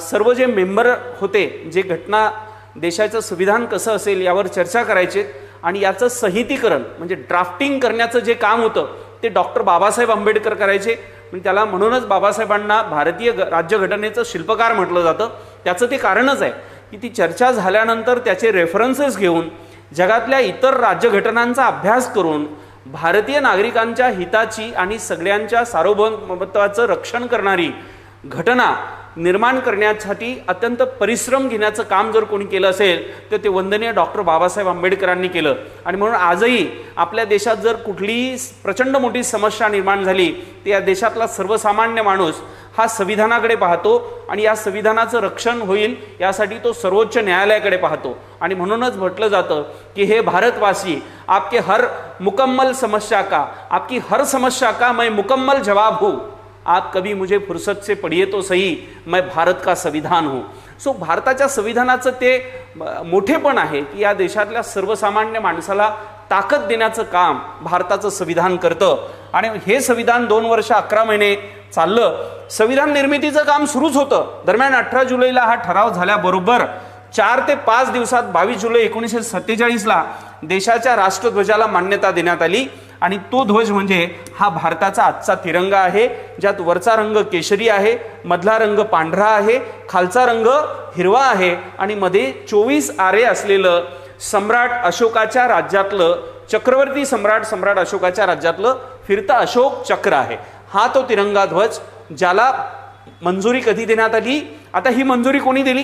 सर्व जे मेंबर होते जे घटना देशाचं संविधान कसं असेल यावर चर्चा करायचे आणि याचं संहितीकरण म्हणजे ड्राफ्टिंग करण्याचं जे काम होतं ते डॉक्टर बाबासाहेब आंबेडकर करायचे. म्हणजे त्याला म्हणूनच बाबासाहेबांना भारतीय राज्यघटनेचं शिल्पकार म्हटलं जातं. त्याचं ते कारणच आहे की ती चर्चा झाल्यानंतर त्याचे रेफरन्सेस घेऊन जगातल्या इतर राज्यघटनांचा अभ्यास करून भारतीय नागरिकांच्या हिताची आणि सगळ्यांच्या सार्वभौमत्वाचं रक्षण करणारी घटना निर्माण करण्यासाठी अत्यंत परिश्रम घेण्याचं काम जर कोणी केलं असेल तर ते वंदनीय डॉक्टर बाबासाहेब आंबेडकरांनी केलं. आणि म्हणून आजही आपल्या देशात जर कुठलीही प्रचंड मोठी समस्या निर्माण झाली तर या देशातला सर्वसामान्य माणूस हा संविधानाकडे पाहतो आणि या संविधानाचं रक्षण होईल यासाठी तो सर्वोच्च न्यायालयाकडे पाहतो. आणि म्हणूनच म्हटलं जातं की हे भारतवासी, आपके हर मुकम्मल समस्या का, आपकी हर समस्या का मैं मुकम्मल जवाब हूँ. आप कभी मुझे फुर्सत से पढ़िए तो सही, मैं भारत का संविधान हूँ. सो भारताच्या संविधानाचं ते मोठेपण आहे की या देशातल्या सर्वसामान्य माणसाला ताकद देण्याचं काम भारताचं संविधान करतं. आणि हे संविधान 2 वर्ष 11 महिने चाललं. संविधान निर्मितीचं काम सुरूच होतं. दरम्यान 18 जुलैला हा ठराव झाल्याबरोबर 4 ते 5 दिवसात 22 जुलै 1947ला देशाच्या राष्ट्रध्वजाला मान्यता देण्यात आली. आणि तो ध्वज म्हणजे हा भारताचा आजचा तिरंगा आहे, ज्यात वरचा रंग केशरी आहे, मधला रंग पांढरा आहे, खालचा रंग हिरवा आहे आणि मध्ये 24 आरे असलेलं सम्राट अशोकाच्या राज्यातलं चक्रवर्ती सम्राट अशोकाच्या राज्यातलं फिरतं अशोक चक्र आहे. हा तो तिरंगा ध्वज ज्याला मंजुरी कधी देण्यात आली? आता ही मंजुरी कोणी दिली?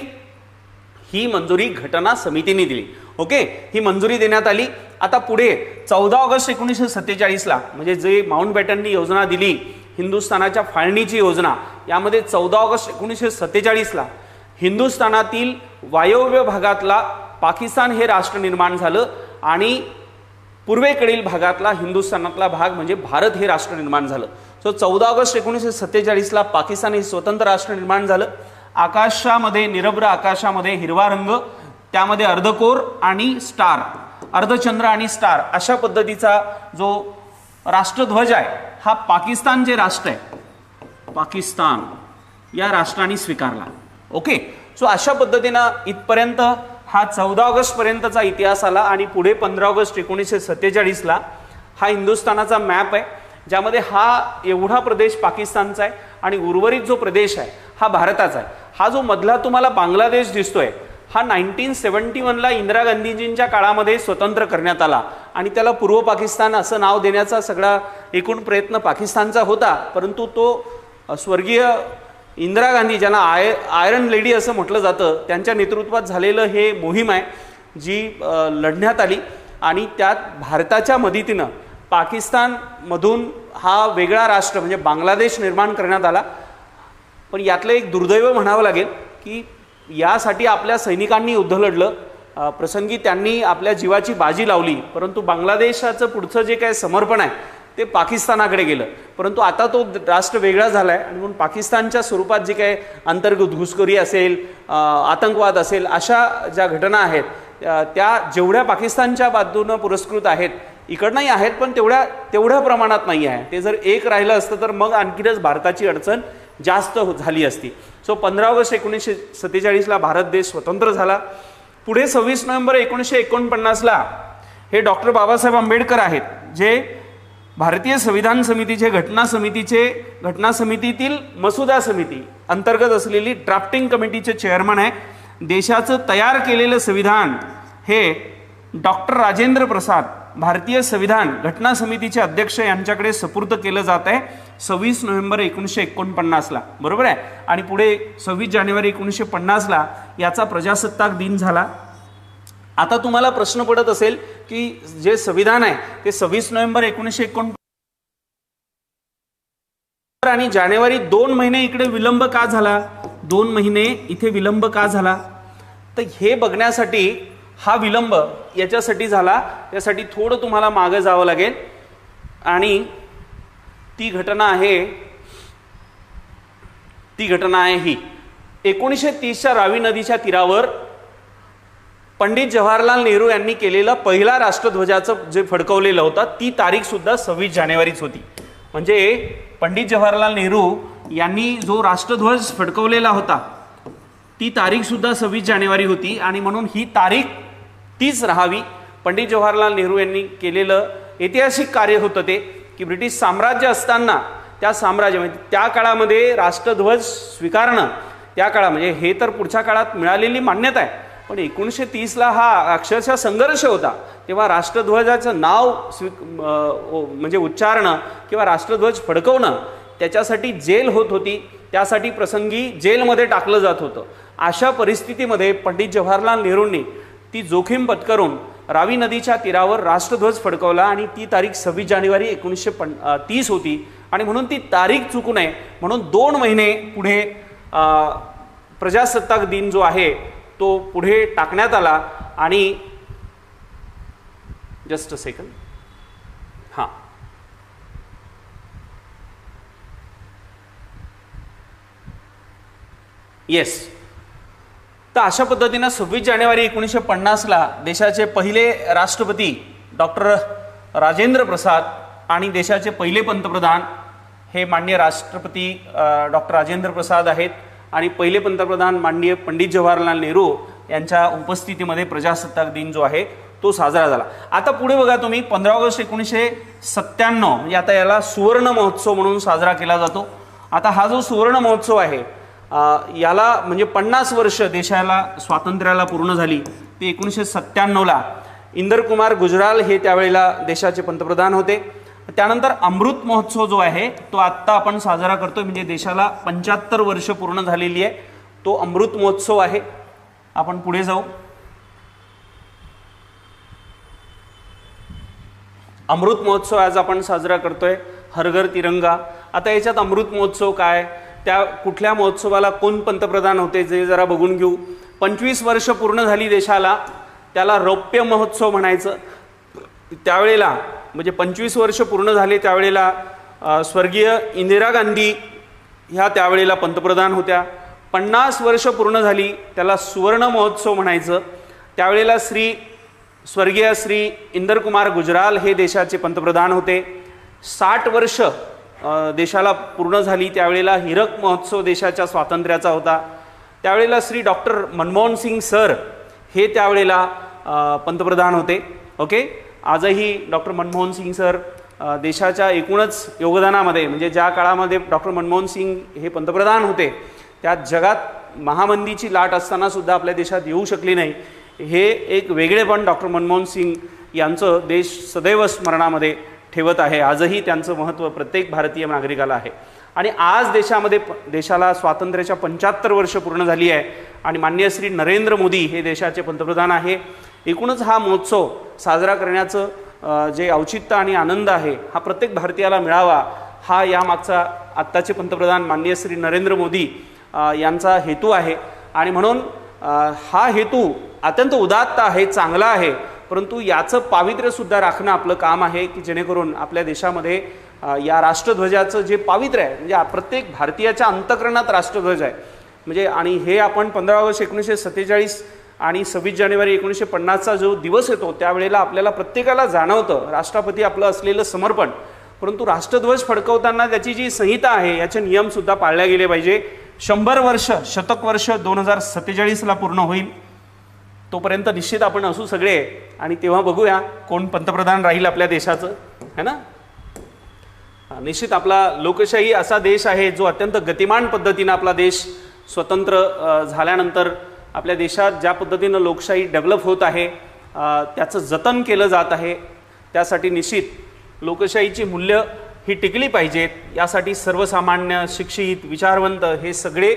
ही मंजुरी घटना समितीने दिली. ओके. ही मंजुरी देण्यात आली. आता पुढे 14 ऑगस्ट 1947ला म्हणजे जे माउंटबॅटननी योजना दिली हिंदुस्थानाच्या फाळणीची योजना, यामध्ये 14 ऑगस्ट 1947ला हिंदुस्थानातील वायव्य भागातला पाकिस्तान हे राष्ट्र निर्माण झालं आणि पूर्वेकडील भागातला हिंदुस्थानातला भाग म्हणजे भारत हे राष्ट्र निर्माण झालं. सो 14 ऑगस्ट 1947ला पाकिस्तान हे स्वतंत्र राष्ट्र निर्माण झालं. आकाशामध्ये, निरभ्र आकाशामध्ये हिरवा रंग, त्यामध्ये अर्धकोर आणि स्टार, अर्धचंद्र आणि स्टार अशा पद्धतीचा जो राष्ट्रध्वज आहे हा पाकिस्तान जे राष्ट्र आहे, पाकिस्तान या राष्ट्राने स्वीकारला. ओके. सो अशा पद्धतीनं इथपर्यंत हा 14 ऑगस्ट पर्यंतचा इतिहास आला. आणि पुढे 15 ऑगस्ट 1947ला हा हिंदुस्थानाचा मॅप आहे ज्यामध्ये हा एवढा प्रदेश पाकिस्तानचा आहे आणि उर्वरित जो प्रदेश आहे हा भारताचा आहे. हा जो मधला तुम्हाला बांगलादेश दिसतोय हा 1971ला इंदिरा गांधीजींच्या काळामध्ये स्वतंत्र करण्यात आला आणि त्याला पूर्व पाकिस्तान असं नाव देण्याचा सगळा एकूण प्रयत्न पाकिस्तानचा होता. परंतु तो स्वर्गीय इंदिरा गांधी, ज्यांना आयरन लेडी असं म्हटलं जातं, त्यांच्या नेतृत्वात झालेलं हे मोहीम आहे जी लढण्यात आली आणि त्यात भारताच्या मदतीनं पाकिस्तानमधून हा वेगळा राष्ट्र म्हणजे बांगलादेश निर्माण करण्यात आला. पण यातलं एक दुर्दैव म्हणावं लागेल की यासाठी आपल्या सैनिकांनी युद्ध लढलं, प्रसंगी त्यांनी आपल्या जीवाची बाजी लावली, परंतु बांगलादेशाचं पुढचं जे काय समर्पण आहे ते पाकिस्तानाकडे गेलं. परंतु आता तो राष्ट्र वेगळा झाला आहे आणि म्हणून पाकिस्तानच्या स्वरूपात जे काय अंतर्गत घुसखोरी असेल, आतंकवाद असेल, अशा ज्या घटना आहेत त्या जेवढ्या पाकिस्तानच्या बाजूनं पुरस्कृत आहेत इकडनंही आहेत पण तेवढ्या प्रमाणात नाही आहे. ते जर एक राहिलं असतं तर मग आणखीनच भारताची अडचण जास्त झाली असती. सो 15 ऑगस्ट 1947ला भारत देश स्वतंत्र झाला. पुढे 26 नोव्हेंबर 1949ला हे डॉक्टर बाबासाहेब आंबेडकर आहेत, जे भारतीय संविधान समितीचे घटना समितीतील मसुदा समिती अंतर्गत असलेली ड्राफ्टिंग कमिटीचे चेअरमन आहे. देशाचं तयार केलेलं संविधान हे डॉक्टर राजेंद्र प्रसाद भारतीय संविधान घटना समितीचे अध्यक्ष यांच्याकडे सुपूर्द केलं जात आहे 26 नोव्हेंबर 1949ला, बरोबर आहे. आणि पुढे 26 जानेवारी 1950ला याचा प्रजासत्ताक दिन झाला. आता तुम्हाला प्रश्न पडत असेल की जे संविधान आहे ते 26 नोव्हेंबर 1949 आणि जानेवारी 2 महिने इकडे विलंब का झाला, 2 महिने इथे विलंब का झाला, तर हे बघण्यासाठी हा विलंब याच्यासाठी झाला. त्यासाठी थोडं तुम्हाला मागे जावं लागेल आणि ती घटना आहे ही 1930च्या रावी नदीच्या तीरावर पंडित जवाहरलाल नेहरू यांनी केलेला पहिला राष्ट्रध्वजाचं जे फडकवलेलं होता ती तारीख सुद्धा 26 जानेवारीच होती. म्हणजे पंडित जवाहरलाल नेहरू यांनी जो राष्ट्रध्वज फडकवलेला होता ती तारीख सुद्धा 26 जानेवारी होती आणि म्हणून ही तारीख तीच राहावी. पंडित जवाहरलाल नेहरू यांनी केलेलं ऐतिहासिक कार्य होतं ते की ब्रिटिश साम्राज्य असताना त्या साम्राज्यामध्ये त्या काळामध्ये राष्ट्रध्वज स्वीकारणं, त्या काळात म्हणजे हे तर पुढच्या काळात मिळालेली मान्यता आहे, पण 1930ला हा अक्षरशः संघर्ष होता. तेव्हा राष्ट्रध्वजाचं नाव म्हणजे उच्चारणं किंवा राष्ट्रध्वज फडकवणं त्याच्यासाठी जेल होत होती, त्यासाठी प्रसंगी जेलमध्ये टाकलं जात होतं. अशा परिस्थितीमध्ये पंडित जवाहरलाल नेहरूंनी ती जोखीम पत्करून रावी नदीच्या तीरावर राष्ट्रध्वज फडकवला आणि ती तारीख 26 जानेवारी 1930 होती आणि म्हणून ती तारीख चुकू नये म्हणून 2 महिने पुढे प्रजासत्ताक दिन जो आहे तो पुढे टाकण्यात आला. आणि जस्ट अ सेकंड, हां, येस. तर अशा पद्धतीनं 26 जानेवारी 1950ला देशाचे पहिले राष्ट्रपती डॉक्टर राजेंद्र प्रसाद आणि देशाचे पहिले पंतप्रधान हे माननीय राष्ट्रपती डॉक्टर राजेंद्र प्रसाद आहेत आणि पहिले पंतप्रधान माननीय पंडित जवाहरलाल नेहरू यांच्या उपस्थितीमध्ये प्रजासत्ताक दिन जो आहे तो साजरा झाला. आता पुढे बघा तुम्ही 15 ऑगस्ट 1997 म्हणजे आता याला सुवर्ण महोत्सव म्हणून साजरा केला जातो. आता हा जो सुवर्ण महोत्सव आहे याला म्हणजे 50 वर्ष देशाला स्वातंत्र्याला पूर्ण झाली. ते 1997ला इंदरकुमार गुजराल हे त्यावेळेला देशाचे पंतप्रधान होते. त्यानंतर अमृत महोत्सव जो आहे तो आत्ता आपण साजरा करतोय म्हणजे देशाला 75 वर्ष पूर्ण झालेली आहे, तो अमृत महोत्सव आहे. आपण पुढे जाऊ. अमृत महोत्सव आज आपण साजरा करतोय, हर घर तिरंगा. आता याच्यात अमृत महोत्सव काय, त्या कुठल्या महोत्सवाला कोण पंतप्रधान होते जे जरा बघून घेऊ. 25 वर्ष पूर्ण झाली देशाला, त्याला रौप्य महोत्सव म्हणायचं. त्यावेळेला म्हणजे 25 वर्ष पूर्ण झाले त्यावेळेला स्वर्गीय इंदिरा गांधी ह्या त्यावेळेला पंतप्रधान होत्या. 50 वर्ष पूर्ण झाली त्याला सुवर्ण महोत्सव म्हणायचं. त्यावेळेला स्वर्गीय श्री इंदरकुमार गुजराल हे देशाचे पंतप्रधान होते. 60 वर्ष देशाला पूर्ण झाली त्यावेळेला हीरक महोत्सव देशाच्या स्वातंत्र्याचा होता. त्यावेळेला श्री डॉक्टर मनमोहन सिंग सर हे त्यावेळेला पंतप्रधान होते. ओके, आजही डॉक्टर मनमोहन सिंग सर देशाच्या एकूणच योगदानामध्ये म्हणजे ज्या काळामध्ये डॉक्टर मनमोहन सिंग हे पंतप्रधान होते त्यात जगात महामंदीची लाट असताना सुद्धा आपल्या देशात येऊ शकली नाही. हे एक वेगळेपण डॉक्टर मनमोहन सिंग यांचं देश सदैव स्मरणामध्ये ठेवत आहे. आजही त्यांचं महत्त्व प्रत्येक भारतीय नागरिकाला आहे. आणि आज देशाला स्वातंत्र्याच्या 75 वर्ष पूर्ण झाली आहे आणि माननीय श्री नरेंद्र मोदी हे देशाचे पंतप्रधान आहे. एकूणच हा महोत्सव साजरा करण्याचं जे औचित्य आणि आनंद आहे हा प्रत्येक भारतीयाला मिळावा हा यामागचा आत्ताचे पंतप्रधान माननीय श्री नरेंद्र मोदी यांचा हेतू आहे. आणि म्हणून हा हेतू अत्यंत उदात्त आहे, चांगला आहे, परंतु याचं पावित्र्यसुद्धा राखणं आपलं काम आहे की जेणेकरून आपल्या देशामध्ये या राष्ट्रध्वजाचं जे पावित्र्य आहे म्हणजे प्रत्येक भारतीयाच्या अंतःकरणात राष्ट्रध्वज आहे म्हणजे. आणि हे आपण 15 ऑगस्ट 1947 आणि 26 जानेवारी 1950चा जो दिवस येतो त्यावेळेला आपल्याला प्रत्येकाला जाणवतं राष्ट्रपती आपलं असलेलं समर्पण. परंतु राष्ट्रध्वज फडकवताना त्याची जी संहिता आहे याचे नियमसुद्धा पाळले गेले पाहिजे. 100 वर्ष शतक वर्ष 2047ला पूर्ण होईल. तोपर्यंत निश्चित आपण असू सगळे, आणि तेव्हा बघूया कोण पंतप्रधान राहील आपल्या देशाचं, है ना. निश्चित आपला लोकशाही असा देश आहे जो अत्यंत गतिमान पद्धतीनं आपला देश स्वतंत्र झाल्यानंतर आपल्या देशात ज्या पद्धतीनं लोकशाही डेव्हलप होत आहे त्याचं जतन केलं जात आहे. त्यासाठी निश्चित लोकशाहीची मूल्य ही टिकली पाहिजेत, यासाठी सर्वसामान्य, शिक्षित, विचारवंत हे सगळे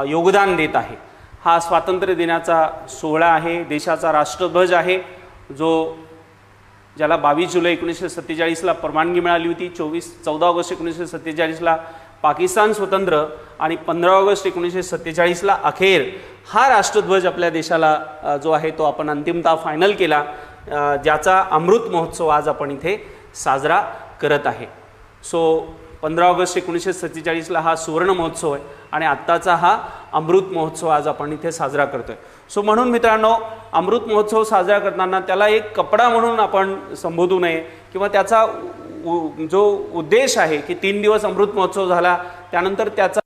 योगदान देत आहे. हा स्वातंत्र्य दिनाचा सोहळा आहे, देशाचा राष्ट्रध्वज आहे, ज्याला 22 जुलै 1947ला परवानगी मिळाली होती. 14 ऑगस्ट 1947ला पाकिस्तान स्वतंत्र आणि 15 ऑगस्ट 1947ला अखेर हा राष्ट्रध्वज आपल्या देशाला जो आहे तो आपण अंतिमतः फायनल केला, ज्याचा अमृत महोत्सव आज आपण इथे साजरा करत आहे. सो 15 ऑगस्ट 1947ला हा सुवर्ण महोत्सव आहे आणि आत्ताचा हा अमृत महोत्सव आज आपण इथे साजरा करतोय. सो म्हणून मित्रांनो, अमृत महोत्सव साजरा करताना त्याला एक कपडा म्हणून आपण संबोधू नये, किंवा त्याचा जो उद्देश आहे की 3 दिवस अमृत महोत्सव झाला त्यानंतर त्याचा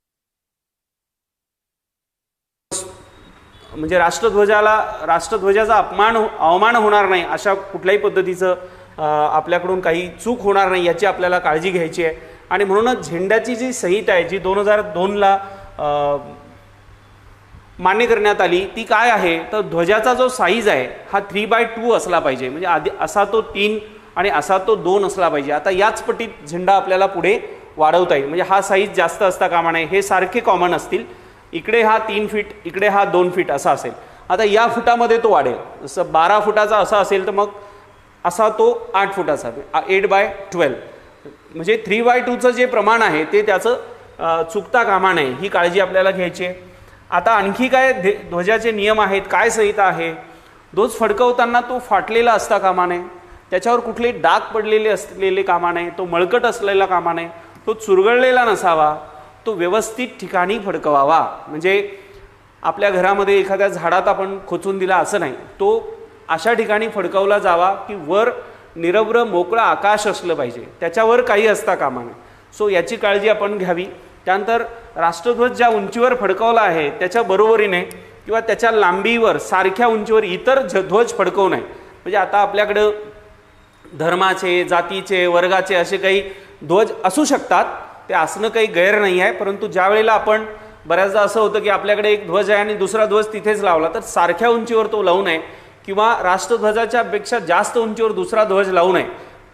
म्हणजे राष्ट्रध्वजाचा अवमान होणार नाही, अशा कुठल्याही पद्धतीचं आपल्याकडून काही चूक होणार नाही याची आपल्याला काळजी घ्यायची आहे. आणि म्हणूनच झेंड्याची जी संहिता आहे जी 2002ला मान्य करण्यात आली ती काय आहे तर ध्वजाचा जो साईज आहे हा 3/2 असला पाहिजे, म्हणजे आधी असा तो 3 आणि असा तो 2 असला पाहिजे. आता याच पटीत झेंडा आपल्याला पुढे वाढवता येईल, म्हणजे हा साईज जास्त असता कामा नये, हे सारखे कॉमन असतील. इकडे हा 3 फीट, इकडे हा 2 फीट असा असेल. आता या फुटामध्ये तो वाढेल, जसं 12 फुटाचा असा असेल तर मग असा तो 8 फुटाचा 8/12, म्हणजे 3/2चं जे प्रमाण आहे ते त्याचं चुकता कामा नये, ही काळजी आपल्याला घ्यायची आहे. आता आणखी काय ध्वजाचे नियम आहेत, काय संहिता आहे. ध्वज फडकवताना तो फाटलेला असता कामा नये, त्याच्यावर कुठले डाग पडलेले असलेले कामा नये, तो मळकट असलेला कामा नये, तो चुरगळलेला नसावा, तो व्यवस्थित ठिकाणी फडकवावा. म्हणजे आपल्या घरामध्ये एखाद्या झाडात आपण खोचून दिला असं नाही, तो अशा ठिकाणी फडकवला जावा की वर निरभ्र मोकळा आकाश असलं पाहिजे, त्याच्यावर काही असता कामा नये. सो याची काळजी आपण घ्यावी. त्यानंतर राष्ट्रध्वज ज्या उंचीवर फडकवला आहे त्याच्या बरोबरीने किंवा त्याच्या लांबीवर सारख्या उंचीवर इतर ध्वज फडकवू नये. म्हणजे आता आपल्याकडं धर्माचे, जातीचे, वर्गाचे असे काही ध्वज असू शकतात, ते असणं काही गैर नाही आहे, परंतु ज्या वेळेला आपण बऱ्याचदा असं होतं की आपल्याकडे एक ध्वज आहे आणि दुसरा ध्वज तिथेच लावला, तर सारख्या उंचीवर तो लावू नये किंवा राष्ट्रध्वजाच्या पेक्षा जास्त उंचीवर दुसरा ध्वज लावू नये,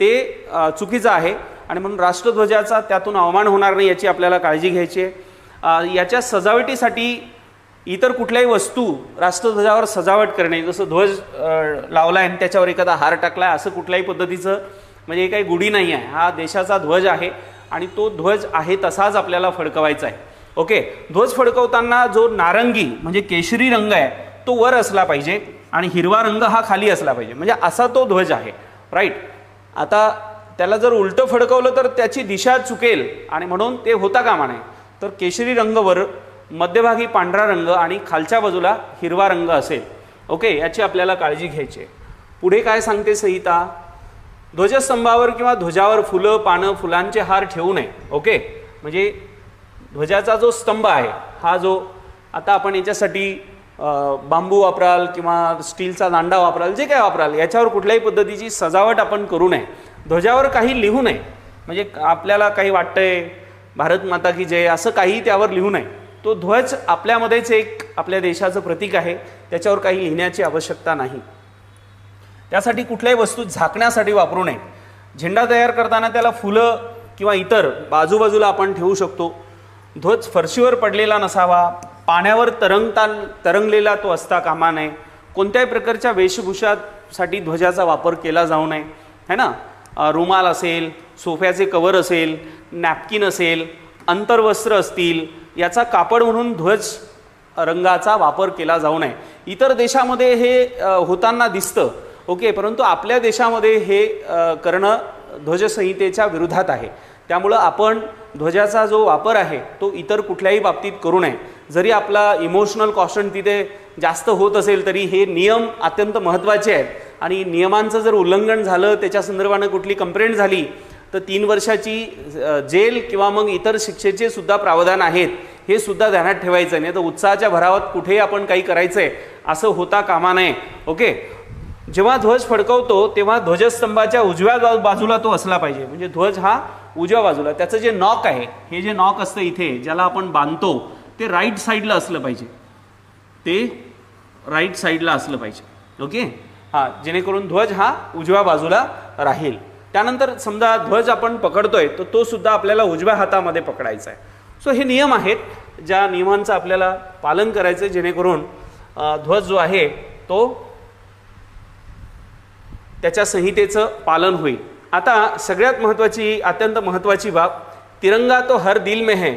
ते चुकीचं आहे. आणि म्हणून राष्ट्रध्वजाचा त्यातून अवमान होणार नाही याची आपल्याला काळजी घ्यायची आहे. याच्या सजावटीसाठी इतर कुठल्याही वस्तू राष्ट्रध्वजावर सजावट करणे, जसं ध्वज लावला आहे आणि त्याच्यावर एखादा हार टाकला आहे, असं कुठल्याही पद्धतीचं म्हणजे काही गुढी नाही आहे. हा देशाचा ध्वज आहे आणि तो ध्वज आहे तसाच आपल्याला फडकवायचा आहे. ओके, ध्वज फडकवताना जो नारंगी म्हणजे केशरी रंग आहे तो वर असला पाहिजे आणि हिरवा रंग हा खाली असला पाहिजे, म्हणजे असा तो ध्वज आहे. राईट. आता त्याला जर उलटं फडकवलं तर त्याची दिशा चुकेल आणि म्हणून ते होता कामा नये. तर केशरी रंग वर, मध्यभागी पांढरा रंग आणि खालच्या बाजूला हिरवा रंग असेल. ओके, याची आपल्याला काळजी घ्यायची आहे. पुढे काय सांगते संहिता, ध्वजस्तंभावर किंवा ध्वजावर फुलं, पानं, फुलांचे हार ठेवू नये. ओके, म्हणजे ध्वजाचा जो स्तंभ आहे हा जो आता आपण याच्यासाठी बांबू वापराल किंवा स्टीलचा दांडा वापराल, जे काय वापराल, याच्यावर कुठल्याही पद्धतीची सजावट आपण करू नये. ध्वजावर काही लिहू नये, म्हणजे आपल्याला काही वाटतंय भारत माता की जय असं काही त्यावर लिहू नये. तो ध्वज आपल्यामध्येच एक आपल्या देशाचं प्रतीक आहे, त्याच्यावर काही लिहिण्याची आवश्यकता नाही. त्यासाठी कुठल्याही वस्तू झाकण्यासाठी वापरू नये. झेंडा तयार करताना त्याला फुलं किंवा इतर बाजूबाजूला आपण ठेवू शकतो. ध्वज फरशीवर पडलेला नसावा, पाण्यावर तरंगलेला तो असता कामा नये. कोणत्याही प्रकारच्या वेशभूषासाठी ध्वजाचा वापर केला जाऊ नये, है ना. रुमाल असेल, सोफ्याचे कवर असेल, नॅपकिन असेल, अंतर्वस्त्र असतील, याचा कापड म्हणून ध्वज रंगाचा वापर केला जाऊ नये. इतर देशामध्ये हे होताना दिसतं, ओके, परंतु आपल्या देशामध्ये हे करणं ध्वजसंहितेच्या विरोधात आहे. त्यामुळं आपण ध्वजाचा जो वापर आहे तो इतर कुठल्याही बाबतीत करू नये. जरी आपला इमोशनल कॉस्टंट तिथे जास्त होत असेल तरी हे नियम अत्यंत महत्त्वाचे आहेत आणि नियमांचं जर उल्लंघन झालं, त्याच्या संदर्भानं कुठली कंप्लेंट झाली तर 3 वर्षाची जेल किंवा मग इतर शिक्षेचे सुद्धा प्रावधान आहेत. हे सुद्धा ध्यानात ठेवायचं. नाही तर उत्साहाच्या भरावात कुठेही आपण काही करायचंय असं होता कामा नये. ओके. जेव्हा ध्वज फडकवतो तेव्हा ध्वजस्तंभाच्या उजव्या बाजूला तो असला पाहिजे. म्हणजे ध्वज हा उजव्या बाजूला, त्याचं जे नॉक आहे, हे जे नॉक असतं इथे ज्याला आपण बांधतो ते राईट साईडला असलं पाहिजे. ते राईट साईडला असलं पाहिजे. ओके. हा, जेणेकरून ध्वज हा उजव्या बाजूला राहील. त्यानंतर समजा ध्वज आपण पकडतोय तर तो सुद्धा आपल्याला उजव्या हातामध्ये पकडायचा आहे. सो हे नियम आहेत, ज्या नियमांचं आपल्याला पालन करायचं आहे जेणेकरून ध्वज जो आहे तो त्याच्या संहितेचं पालन होईल. आता सगळ्यात महत्त्वाची, अत्यंत महत्त्वाची बाब, तिरंगा तो हर दिल में है,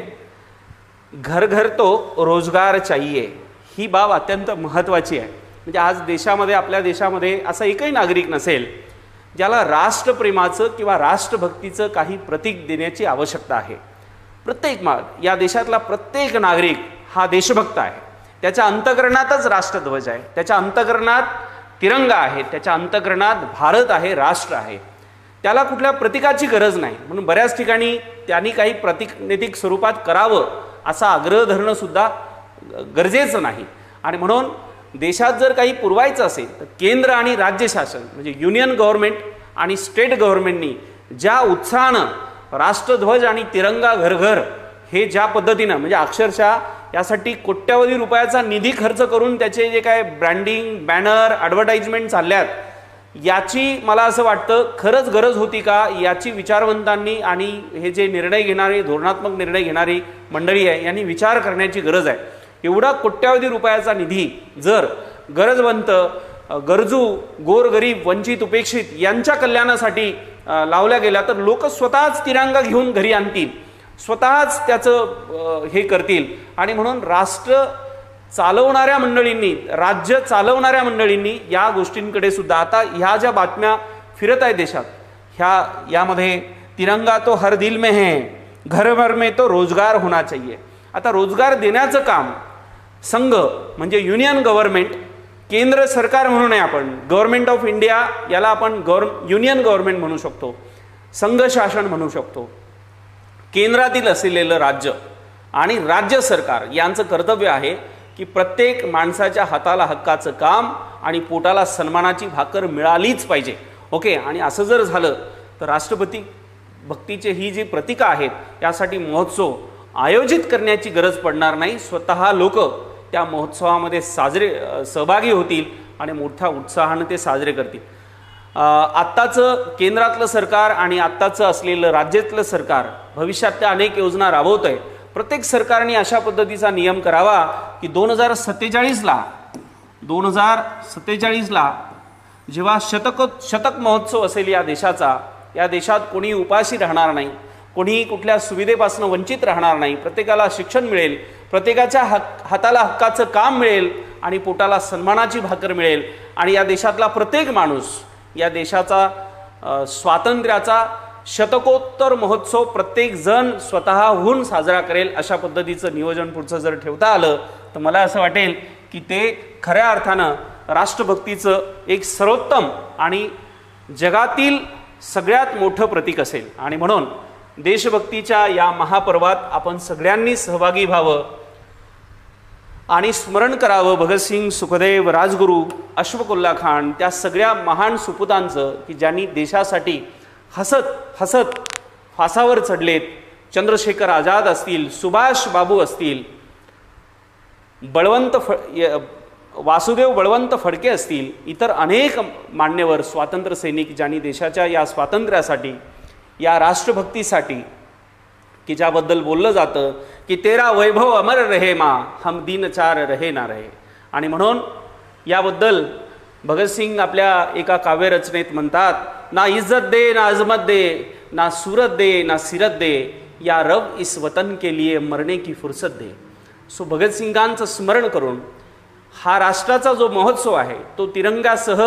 घर घर तो रोजगार चाहिए. ही बाब अत्यंत महत्त्वाची आहे. म्हणजे आज देशामध्ये, आपल्या देशामध्ये असा एकही नागरिक नसेल ज्याला राष्ट्रप्रेमाचं किंवा राष्ट्रभक्तीचं काही प्रतीक देण्याची आवश्यकता आहे. प्रत्येक या देशातला प्रत्येक नागरिक हा देशभक्त आहे. त्याच्या अंतःकरणातच राष्ट्रध्वज आहे, त्याच्या अंतःकरणात तिरंगा आहे, त्याच्या अंतःकरणात भारत आहे, राष्ट्र आहे. त्याला कुठल्या प्रतीकाची गरज नाही. म्हणून बऱ्याच ठिकाणी त्यांनी काही प्रतिनिधिक स्वरूपात करावं असा आग्रह धरणं सुद्धा गरजेचं नाही. आणि म्हणून देशात जर काही पुरवायचं असेल तर केंद्र आणि राज्य शासन म्हणजे युनियन गव्हर्नमेंट आणि स्टेट गव्हर्नमेंटनी ज्या उत्साहानं राष्ट्रध्वज आणि तिरंगा घर घर हे ज्या पद्धतीनं, म्हणजे अक्षरशः यासाठी कोट्यावधी रुपयाचा निधी खर्च करून त्याचे जे काय ब्रँडिंग, बॅनर, ॲडव्हर्टाइजमेंट चालल्यात, याची मला असं वाटतं खरंच गरज होती का, याची विचारवंतांनी आणि हे जे निर्णय घेणारे, धोरणात्मक निर्णय घेणारी मंडळी आहे यांनी विचार करण्याची गरज आहे. एवढा कोट्यावधी रुपयाचा निधी जर गरजवंत, गरजू, गोरगरीब, वंचित, उपेक्षित यांच्या कल्याणासाठी लावल्या गेल्या तर लोक स्वतःच तिरंगा घेऊन घरी आणतील, स्वतःच त्याचं हे करतील. आणि म्हणून राष्ट्र चालवणाऱ्या मंडळींनी, राज्य चालवणाऱ्या मंडळींनी या गोष्टींकडे सुद्धा, आता ह्या ज्या बातम्या फिरत आहेत देशात, यामध्ये तिरंगा तो हर दिल में है, घर भर में तो रोजगार होना चाहिए. आता रोजगार देण्याचं काम संघ म्हणजे युनियन गव्हर्नमेंट, केंद्र सरकार म्हणू नये आपण, गव्हर्नमेंट ऑफ इंडिया याला आपण युनियन गव्हर्नमेंट म्हणू शकतो, संघ शासन म्हणू शकतो. केंद्रातील असलेलं राज्य आणि राज्य सरकार यांचं कर्तव्य आहे की प्रत्येक माणसाच्या हाताला हक्काचं काम आणि पोटाला सन्मानाची भाकर मिळालीच पाहिजे. ओके. आणि असं जर झालं तर राष्ट्रपती भक्तीचे ही जी प्रतीकं आहेत यासाठी महोत्सव आयोजित करण्याची गरज पडणार नाही. स्वतः लोक त्या महोत्सवामध्ये सहभागी होतील आणि मोठ्या उत्साहाने ते साजरे करतील. आत्ताचं केंद्रातलं सरकार आणि आत्ताचं असलेलं राज्यातलं सरकार भविष्यातल्या अनेक योजना राबवत आहे. प्रत्येक सरकारने अशा पद्धतीचा नियम करावा की 2047ला जेव्हा शतक महोत्सव असेल या देशाचा, या देशात कोणी उपाशी राहणार नाही, कोणी कुठल्या सुविधेपासून वंचित राहणार नाही, प्रत्येकाला शिक्षण मिळेल, प्रत्येकाच्या हाताला हक्काचं काम मिळेल आणि पोटाला सन्मानाची भाकर मिळेल. आणि या देशातला प्रत्येक माणूस या देशाचा स्वातंत्र्याचा शतकोत्तर महोत्सव प्रत्येक जण स्वतःहून साजरा करेल. अशा पद्धतीचं नियोजन पुढचं जर ठेवता आलं तर मला असं वाटेल की ते खऱ्या अर्थानं राष्ट्रभक्तीचं एक सर्वोत्तम आणि जगातील सगळ्यात मोठं प्रतीक असेल. आणि म्हणून देशभक्तीच्या या महापर्वात आपण सगळ्यांनी सहभागी व्हावं आणि स्मरण करावं भगतसिंग, सुखदेव, राजगुरू, अशफाकुल्ला खान, त्या सगळ्या महान सुपुतांचं की ज्यांनी देशासाठी हसत हसत फासावर चढलेत. चंद्रशेखर आझाद असतील, सुभाष बाबू असतील, वासुदेव बळवंत फडके असतील, इतर अनेक मान्यवर स्वातंत्र्य सैनिक ज्यांनी देशाच्या या स्वातंत्र्यासाठी, या राष्ट्रभक्तीसाठी की ज्याबद्दल बोललं जातं की तेरा वैभव अमर रहे माँ, हम दीन चार रहे ना रहे. आणि म्हणून याबद्दल भगतसिंग आपल्या एका काव्यरचनेत म्हणतात, ना इज्जत दे ना अजमत दे, ना सूरत दे ना सिरत दे, या रब इस वतन के लिए मरने की फुर्सत दे. सो भगतसिंगांचं स्मरण करून हा राष्ट्राचा जो महोत्सव आहे तो तिरंगासह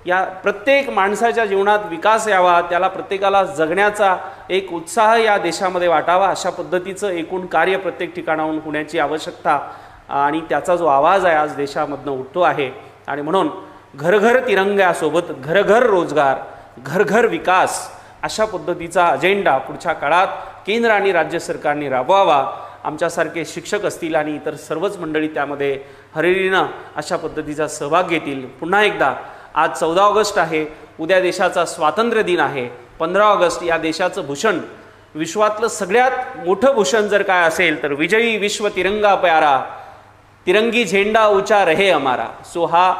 या प्रत्येक माणसाच्या जीवनात विकास यावा, त्याला प्रत्येकाला जगण्याचा एक उत्साह या देशामध्ये वाटावा, अशा पद्धतीचं एकूण कार्य प्रत्येक ठिकाणाहून होण्याची आवश्यकता आणि त्याचा जो आवाज आहे आज देशामधनं उठतो आहे. आणि म्हणून घर घर तिरंग्यासोबत घर घर रोजगार, घर घर विकास अशा पद्धतीचा अजेंडा पुढच्या काळात केंद्र आणि राज्य सरकारने राबवावा आमच्यासारखे शिक्षक असतील आणि इतर सर्वच मंडळी त्यामध्ये हरिरीनं अशा पद्धतीचा सहभाग घेतील. पुन्हा एकदा आज 14 ऑगस्ट आहे, उद्या देशाचा स्वातंत्र्य दिन आहे. 15 ऑगस्ट या देशाचं भूषण, विश्वातलं सगळ्यात मोठं भूषण जर काय असेल तर विजयी विश्व तिरंगा प्यारा, तिरंगी झेंडा ऊंचा रहे हमारा. सो हा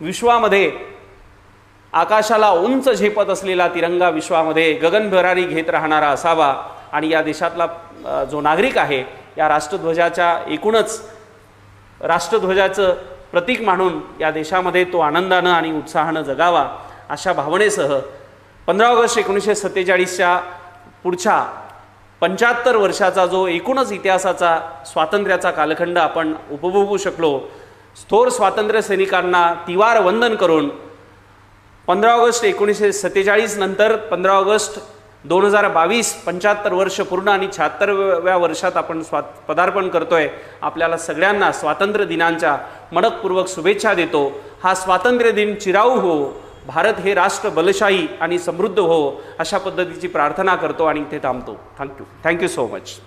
विश्वामध्ये आकाशाला उंच झेपत असलेला तिरंगा विश्वामध्ये गगनभरारी घेत राहणारा असावा आणि या देशातला जो नागरिक आहे या राष्ट्रध्वजाच्या एकूणच राष्ट्रध्वजाचं प्रतीक मानून या देशामध्ये तो आनंदानं आणि उत्साहानं जगावा अशा भावनेसह 15 ऑगस्ट 1947च्या पुढच्या 75 वर्षाचा जो एकूणच इतिहासाचा स्वातंत्र्याचा कालखंड आपण उपभोगू शकलो, थोर स्वातंत्र्य सैनिकांना तिवार वंदन करून 15 ऑगस्ट 1947 नंतर 15 ऑगस्ट 2022 75 वर्ष पूर्ण आणि 76व्या वर्षात आपण पदार्पण करतोय. आपल्याला सगळ्यांना स्वातंत्र्य दिनांच्या मनपूर्वक शुभेच्छा देतो. हा स्वातंत्र्य दिन चिराऊ हो, भारत हे राष्ट्र बलशाही आणि समृद्ध हो अशा पद्धतीची प्रार्थना करतो आणि इथे थांबतो. Thank you so much.